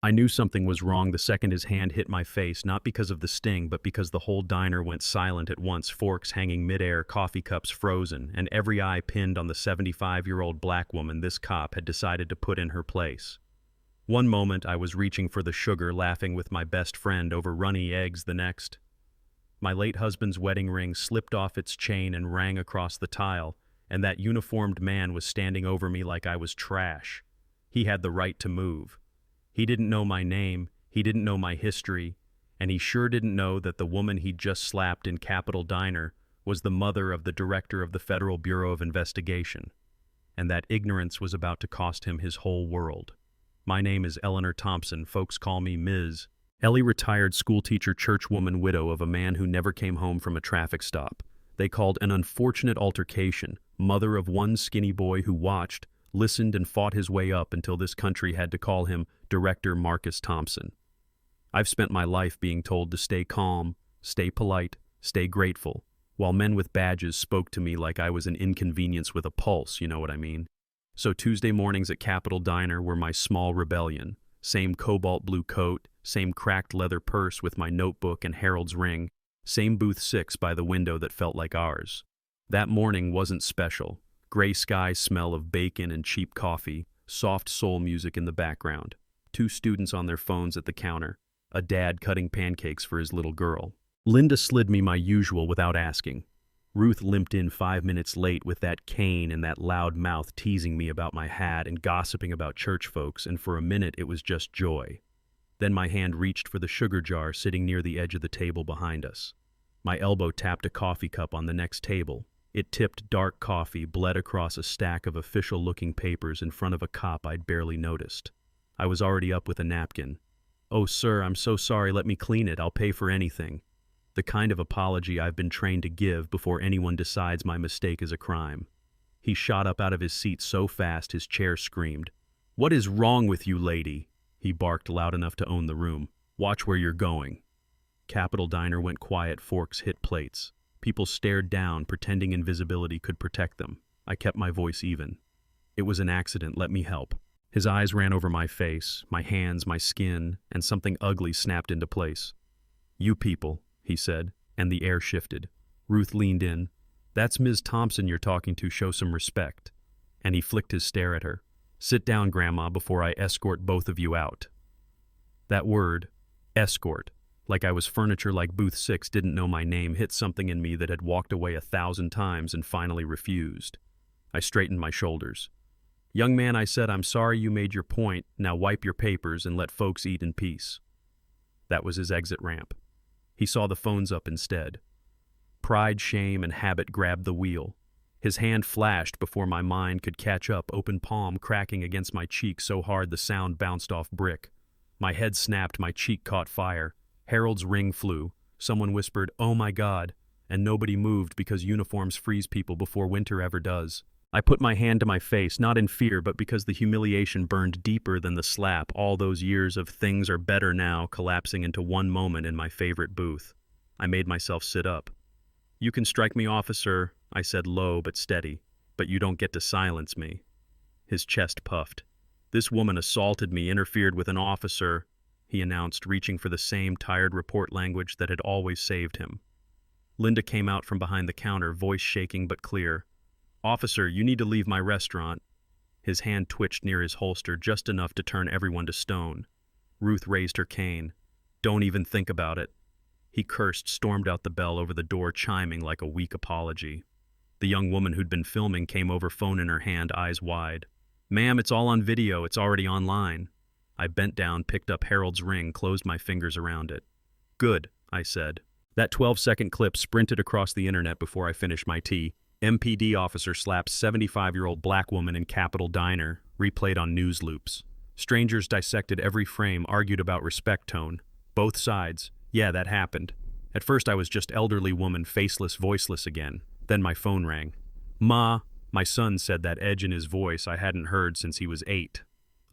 I knew something was wrong the second his hand hit my face, not because of the sting, but because the whole diner went silent at once, forks hanging midair, coffee cups frozen, and every eye pinned on the 75-year-old black woman this cop had decided to put in her place. One moment I was reaching for the sugar, laughing with my best friend over runny eggs. The next, my late husband's wedding ring slipped off its chain and rang across the tile, and that uniformed man was standing over me like I was trash. He had the right to move. He didn't know my name, he didn't know my history, and he sure didn't know that the woman he'd just slapped in Capitol Diner was the mother of the director of the Federal Bureau of Investigation, and that ignorance was about to cost him his whole world. My name is Eleanor Thompson, folks call me Ms. Ellie, retired schoolteacher, churchwoman, widow of a man who never came home from a traffic stop. They called an unfortunate altercation, mother of one skinny boy who watched, listened, and fought his way up until this country had to call him Director Marcus Thompson. I've spent my life being told to stay calm, stay polite, stay grateful, while men with badges spoke to me like I was an inconvenience with a pulse, you know what I mean? So Tuesday mornings at Capitol Diner were my small rebellion. Same cobalt blue coat, same cracked leather purse with my notebook and Harold's ring, same booth 6 by the window that felt like ours. That morning wasn't special. Gray sky, smell of bacon and cheap coffee, soft soul music in the background, 2 students on their phones at the counter, a dad cutting pancakes for his little girl. Linda slid me my usual without asking. Ruth limped in 5 minutes late with that cane and that loud mouth teasing me about my hat and gossiping about church folks, and for a minute it was just joy. Then my hand reached for the sugar jar sitting near the edge of the table behind us. My elbow tapped a coffee cup on the next table. It tipped dark coffee, bled across a stack of official-looking papers in front of a cop I'd barely noticed. I was already up with a napkin. "Oh, sir, I'm so sorry, let me clean it, I'll pay for anything." The kind of apology I've been trained to give before anyone decides my mistake is a crime. He shot up out of his seat so fast his chair screamed. "What is wrong with you, lady?" He barked loud enough to own the room. "Watch where you're going." Capitol Diner went quiet, forks hit plates. People stared down, pretending invisibility could protect them. I kept my voice even. "It was an accident, let me help." His eyes ran over my face, my hands, my skin, and something ugly snapped into place. "You people," he said, and the air shifted. Ruth leaned in. "That's Ms. Thompson you're talking to, show some respect." And he flicked his stare at her. "Sit down, Grandma, before I escort both of you out." That word, escort, like I was furniture, like booth 6 didn't know my name, hit something in me that had walked away 1,000 times and finally refused. I straightened my shoulders. "Young man," I said, "I'm sorry you made your point. Now wipe your papers and let folks eat in peace." That was his exit ramp. He saw the phones up instead. Pride, shame, and habit grabbed the wheel. His hand flashed before my mind could catch up, open palm cracking against my cheek so hard the sound bounced off brick. My head snapped, my cheek caught fire. Harold's ring flew. Someone whispered, "Oh my God," and nobody moved because uniforms freeze people before winter ever does. I put my hand to my face, not in fear, but because the humiliation burned deeper than the slap, all those years of things are better now collapsing into one moment in my favorite booth. I made myself sit up. "You can strike me, officer," I said low but steady, "but you don't get to silence me." His chest puffed. "This woman assaulted me, interfered with an officer," he announced, reaching for the same tired report language that had always saved him. Linda came out from behind the counter, voice shaking but clear. "Officer, you need to leave my restaurant." His hand twitched near his holster just enough to turn everyone to stone. Ruth raised her cane. "Don't even think about it." He cursed, stormed out the bell over the door, chiming like a weak apology. The young woman who'd been filming came over, phone in her hand, eyes wide. "Ma'am, it's all on video, it's already online." I bent down, picked up Harold's ring, closed my fingers around it. "Good," I said. That 12-second clip sprinted across the internet before I finished my tea. MPD officer slaps 75-year-old black woman in Capitol Diner, replayed on news loops. Strangers dissected every frame, argued about respect tone. Both sides. Yeah, that happened. At first I was just elderly woman, faceless, voiceless again. Then my phone rang. "Ma," my son said, that edge in his voice I hadn't heard since he was 8.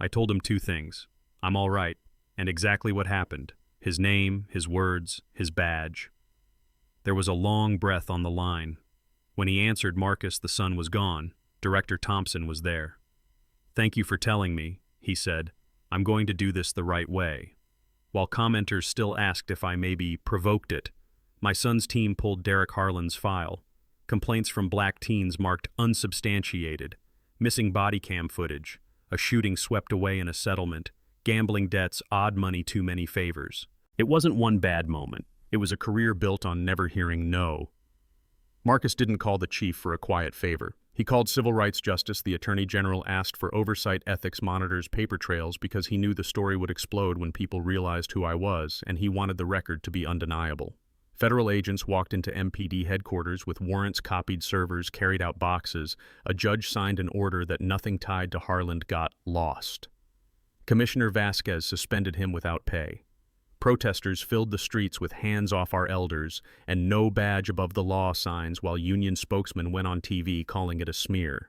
I told him 2 things. I'm all right, and exactly what happened. His name, his words, his badge. There was a long breath on the line. When he answered, Marcus, the son, was gone. Director Thompson was there. "Thank you for telling me," he said. I'm going to do this the right way. While commenters still asked if I maybe provoked it, my son's team pulled Derek Harlan's file. Complaints from black teens marked unsubstantiated, missing body cam footage, a shooting swept away in a settlement, gambling debts, odd money, too many favors. It wasn't one bad moment. It was a career built on never hearing no. Marcus didn't call the chief for a quiet favor. He called civil rights justice. The attorney general asked for oversight ethics monitors paper trails because he knew the story would explode when people realized who I was, and he wanted the record to be undeniable. Federal agents walked into MPD headquarters with warrants, copied servers, carried out boxes. A judge signed an order that nothing tied to Harlan got lost. Commissioner Vasquez suspended him without pay. Protesters filled the streets with "hands off our elders" and "no badge above the law" signs, while union spokesmen went on TV calling it a smear.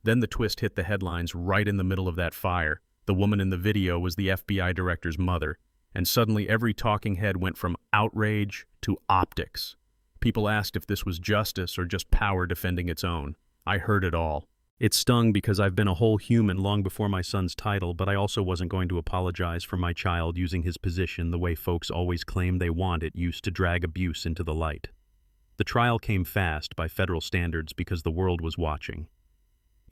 Then the twist hit the headlines right in the middle of that fire. The woman in the video was the FBI director's mother, and suddenly every talking head went from outrage to optics. People asked if this was justice or just power defending its own. I heard it all. It stung because I've been a whole human long before my son's title, but I also wasn't going to apologize for my child using his position the way folks always claim they want it used to drag abuse into the light. The trial came fast by federal standards because the world was watching.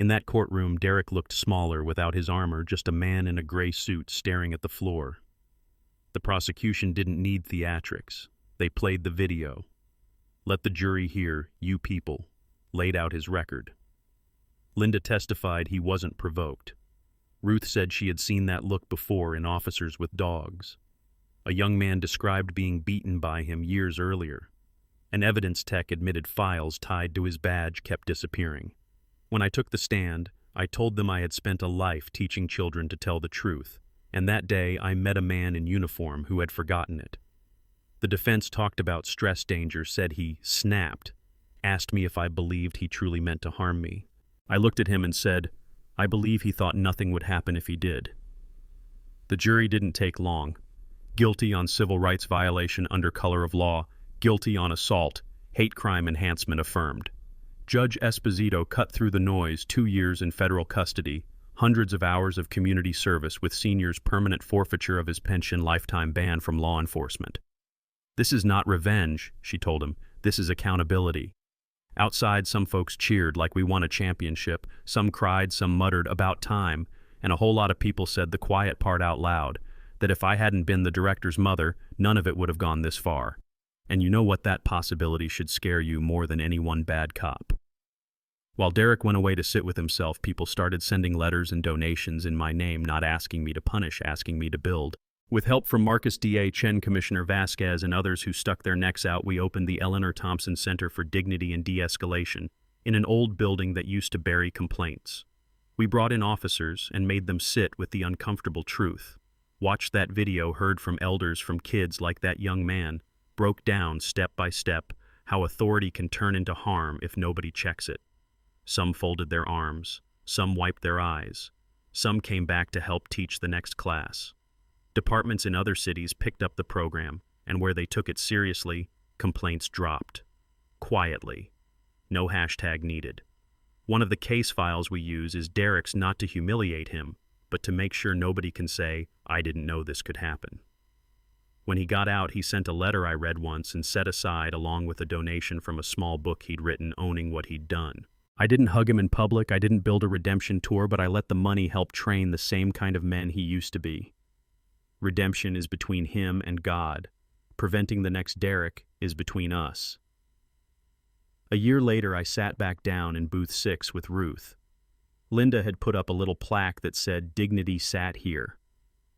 In that courtroom, Derek looked smaller without his armor, just a man in a gray suit staring at the floor. The prosecution didn't need theatrics. They played the video. Let the jury hear, "You people," laid out his record. Linda testified he wasn't provoked. Ruth said she had seen that look before in officers with dogs. A young man described being beaten by him years earlier. An evidence tech admitted files tied to his badge kept disappearing. When I took the stand, I told them I had spent a life teaching children to tell the truth, and that day I met a man in uniform who had forgotten it. The defense talked about stress danger, said he snapped, asked me if I believed he truly meant to harm me. I looked at him and said, I believe he thought nothing would happen if he did. The jury didn't take long. Guilty on civil rights violation under color of law, guilty on assault, hate crime enhancement affirmed. Judge Esposito cut through the noise, 2 years in federal custody, hundreds of hours of community service with seniors, permanent forfeiture of his pension, lifetime ban from law enforcement. This is not revenge, she told him. This is accountability. Outside, some folks cheered like we won a championship, some cried, some muttered about time, and a whole lot of people said the quiet part out loud, that if I hadn't been the director's mother, none of it would have gone this far. And you know what, that possibility should scare you more than any one bad cop. While Derek went away to sit with himself, people started sending letters and donations in my name, not asking me to punish, asking me to build. With help from Marcus D.A. Chen, Commissioner Vasquez, and others who stuck their necks out, we opened the Eleanor Thompson Center for Dignity and De-Escalation in an old building that used to bury complaints. We brought in officers and made them sit with the uncomfortable truth. Watched that video, heard from elders, from kids like that young man, broke down step by step how authority can turn into harm if nobody checks it. Some folded their arms, some wiped their eyes, some came back to help teach the next class. Departments in other cities picked up the program, and where they took it seriously, complaints dropped. Quietly. No hashtag needed. One of the case files we use is Derek's, not to humiliate him, but to make sure nobody can say, I didn't know this could happen. When he got out, he sent a letter I read once and set aside along with a donation from a small book he'd written owning what he'd done. I didn't hug him in public, I didn't build a redemption tour, but I let the money help train the same kind of men he used to be. Redemption is between him and God. Preventing the next Derek is between us. A year later, I sat back down in booth 6 with Ruth. Linda had put up a little plaque that said, "Dignity sat here."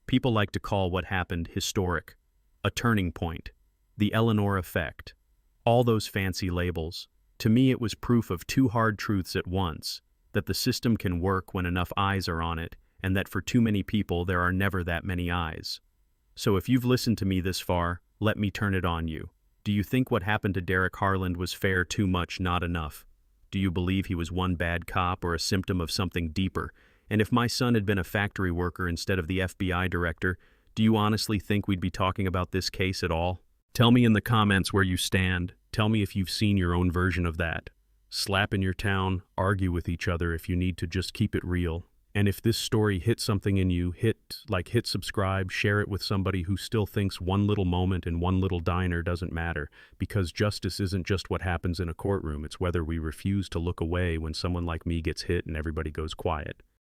People like to call what happened historic, a turning point, the Eleanor effect, all those fancy labels. To me, it was proof of two hard truths at once, that the system can work when enough eyes are on it, and that for too many people there are never that many eyes. So if you've listened to me this far, let me turn it on you. Do you think what happened to Derek Harlan was fair, too much, not enough? Do you believe he was one bad cop or a symptom of something deeper? And if my son had been a factory worker instead of the FBI director, do you honestly think we'd be talking about this case at all? Tell me in the comments where you stand. Tell me if you've seen your own version of that. Slap in your town, argue with each other if you need to, just keep it real. And if this story hit something in you, hit subscribe, share it with somebody who still thinks one little moment in one little diner doesn't matter, because justice isn't just what happens in a courtroom, it's whether we refuse to look away when someone like me gets hit and everybody goes quiet.